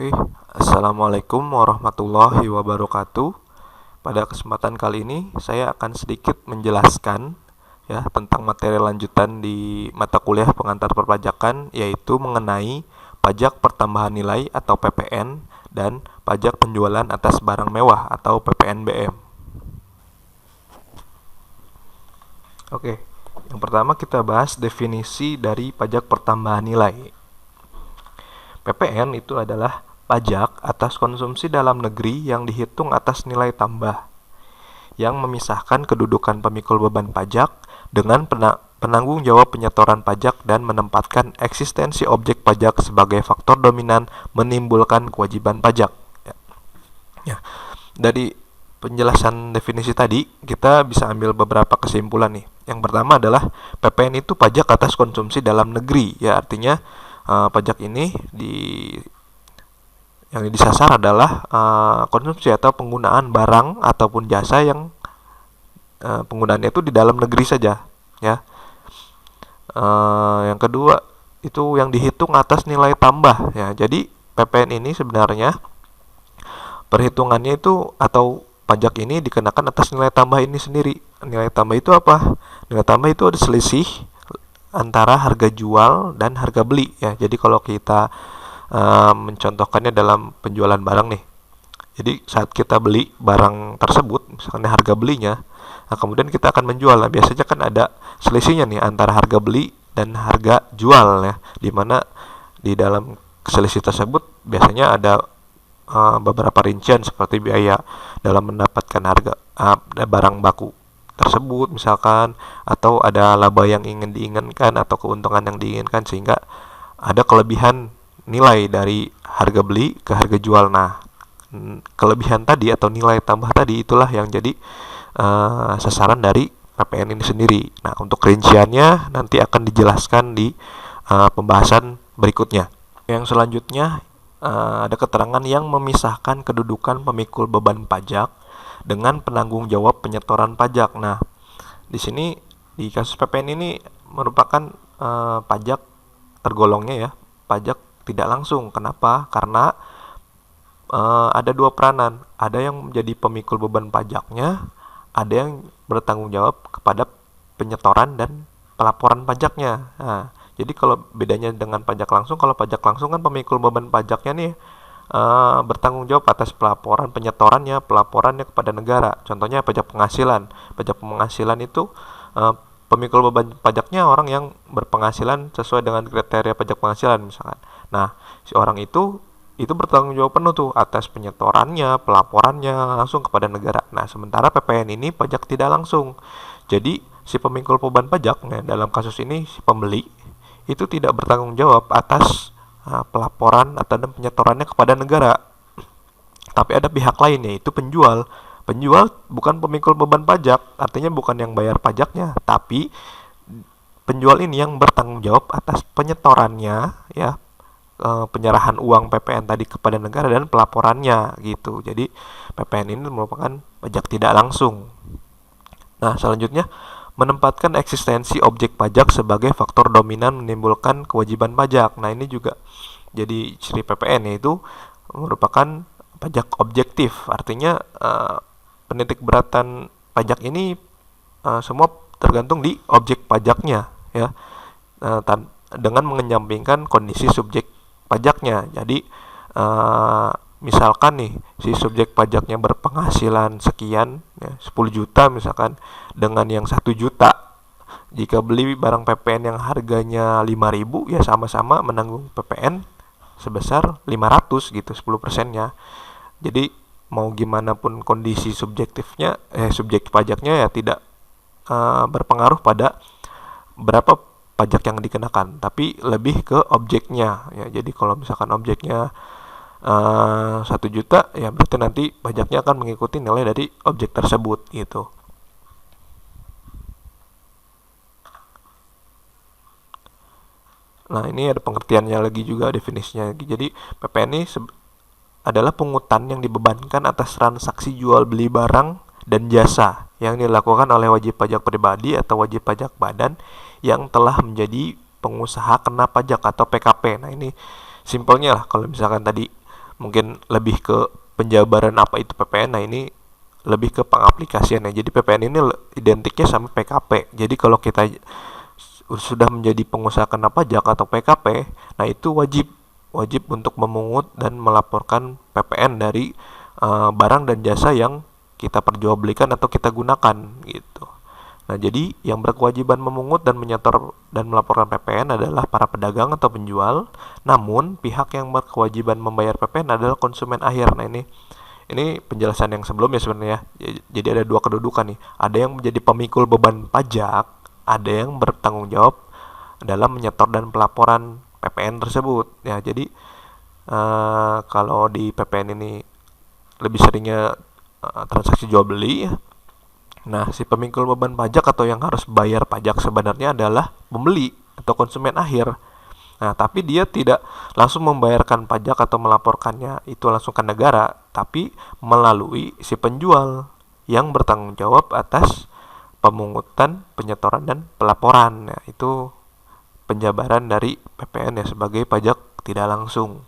Oke, Assalamualaikum warahmatullahi wabarakatuh. Pada kesempatan kali ini saya akan sedikit menjelaskan ya tentang materi lanjutan di mata kuliah pengantar perpajakan, yaitu mengenai pajak pertambahan nilai atau PPN dan pajak penjualan atas barang mewah atau PPNBM. Oke, yang pertama kita bahas definisi dari pajak pertambahan nilai. PPN itu adalah pajak atas konsumsi dalam negeri yang dihitung atas nilai tambah, yang memisahkan kedudukan pemikul beban pajak dengan penanggung jawab penyetoran pajak dan menempatkan eksistensi objek pajak sebagai faktor dominan menimbulkan kewajiban pajak. Ya. Dari penjelasan definisi tadi, kita bisa ambil beberapa kesimpulan nih. Yang pertama adalah PPN itu pajak atas konsumsi dalam negeri, ya artinya pajak ini yang disasar adalah konsumsi atau penggunaan barang ataupun jasa yang penggunaannya itu di dalam negeri saja, ya. Yang kedua itu yang dihitung atas nilai tambah, ya. Jadi PPN ini sebenarnya perhitungannya itu atau pajak ini dikenakan atas nilai tambah ini sendiri. Nilai tambah itu apa? Nilai tambah itu ada selisih antara harga jual dan harga beli, ya. Jadi kalau kita mencontohkannya dalam penjualan barang nih, jadi saat kita beli barang tersebut, misalkan harga belinya, nah kemudian kita akan menjual. Nah, biasanya kan ada selisihnya nih antara harga beli dan harga jual, ya, dimana di dalam selisih tersebut biasanya ada beberapa rincian seperti biaya dalam mendapatkan harga barang baku tersebut misalkan, atau ada laba yang ingin diinginkan atau keuntungan yang diinginkan, sehingga ada kelebihan nilai dari harga beli ke harga jual. Nah, kelebihan tadi atau nilai tambah tadi itulah yang jadi sasaran dari PPN ini sendiri. Nah, untuk rinciannya nanti akan dijelaskan di pembahasan berikutnya. Yang selanjutnya ada keterangan yang memisahkan kedudukan pemikul beban pajak dengan penanggung jawab penyetoran pajak. Nah, di sini di kasus PPN ini merupakan pajak tergolongnya ya pajak tidak langsung. Kenapa? Karena ada dua peranan. Ada yang menjadi pemikul beban pajaknya, ada yang bertanggung jawab kepada penyetoran dan pelaporan pajaknya. Nah, jadi kalau bedanya dengan pajak langsung, kalau pajak langsung kan pemikul beban pajaknya nih bertanggung jawab atas pelaporan penyetorannya, pelaporannya kepada negara. Contohnya pajak penghasilan. Pajak penghasilan itu pemikul beban pajaknya orang yang berpenghasilan sesuai dengan kriteria pajak penghasilan misalkan. Nah, si orang itu bertanggung jawab penuh tuh atas penyetorannya, pelaporannya langsung kepada negara. Nah, sementara PPN ini pajak tidak langsung. Jadi si pemikul beban pajak, nah dalam kasus ini si pembeli itu tidak bertanggung jawab atas pelaporan atau penyetorannya kepada negara. Tapi ada pihak lain, yaitu penjual. Penjual bukan pemikul beban pajak, artinya bukan yang bayar pajaknya, tapi penjual ini yang bertanggung jawab atas penyetorannya, ya, penyerahan uang PPN tadi kepada negara dan pelaporannya gitu. Jadi PPN ini merupakan pajak tidak langsung. Nah, selanjutnya menempatkan eksistensi objek pajak sebagai faktor dominan menimbulkan kewajiban pajak. Nah, ini juga jadi ciri PPN, yaitu merupakan pajak objektif. Artinya penitik beratan pajak ini semua tergantung di objek pajaknya, ya, dengan mengenyampingkan kondisi subjek pajaknya. Jadi misalkan nih si subjek pajaknya berpenghasilan sekian, ya, 10 juta misalkan, dengan yang 1 juta. Jika beli barang PPN yang harganya 5.000, ya sama-sama menanggung PPN sebesar 500 gitu, 10%-nya. Jadi mau gimana pun kondisi subjek pajaknya ya tidak berpengaruh pada berapa pajak yang dikenakan, tapi lebih ke objeknya, ya. Jadi kalau misalkan objeknya 1 juta, ya berarti nanti pajaknya akan mengikuti nilai dari objek tersebut gitu. Nah, ini ada pengertiannya lagi juga, definisinya lagi. Jadi PPN ini adalah pungutan yang dibebankan atas transaksi jual beli barang dan jasa yang dilakukan oleh wajib pajak pribadi atau wajib pajak badan yang telah menjadi pengusaha kena pajak atau PKP. Nah, ini simpelnya lah, kalau misalkan tadi mungkin lebih ke penjabaran apa itu PPN. Nah, ini lebih ke pengaplikasiannya. Jadi PPN ini identiknya sama PKP. Jadi kalau kita sudah menjadi pengusaha kena pajak atau PKP, nah itu wajib untuk memungut dan melaporkan PPN dari barang dan jasa yang kita perjualbelikan atau kita gunakan gitu. Nah, jadi yang berkewajiban memungut dan menyetor dan melaporkan PPN adalah para pedagang atau penjual. Namun, pihak yang berkewajiban membayar PPN adalah konsumen akhir. Nah, ini penjelasan yang sebelumnya sebenarnya. Jadi ada dua kedudukan nih. Ada yang menjadi pemikul beban pajak, ada yang bertanggung jawab dalam menyetor dan pelaporan PPN tersebut. Ya, jadi kalau di PPN ini lebih seringnya transaksi jual beli. Nah, si pemikul beban pajak atau yang harus bayar pajak sebenarnya adalah pembeli atau konsumen akhir. Nah, tapi dia tidak langsung membayarkan pajak atau melaporkannya itu langsung ke negara, tapi melalui si penjual yang bertanggung jawab atas pemungutan, penyetoran, dan pelaporan. Nah, itu penjabaran dari PPN ya sebagai pajak tidak langsung.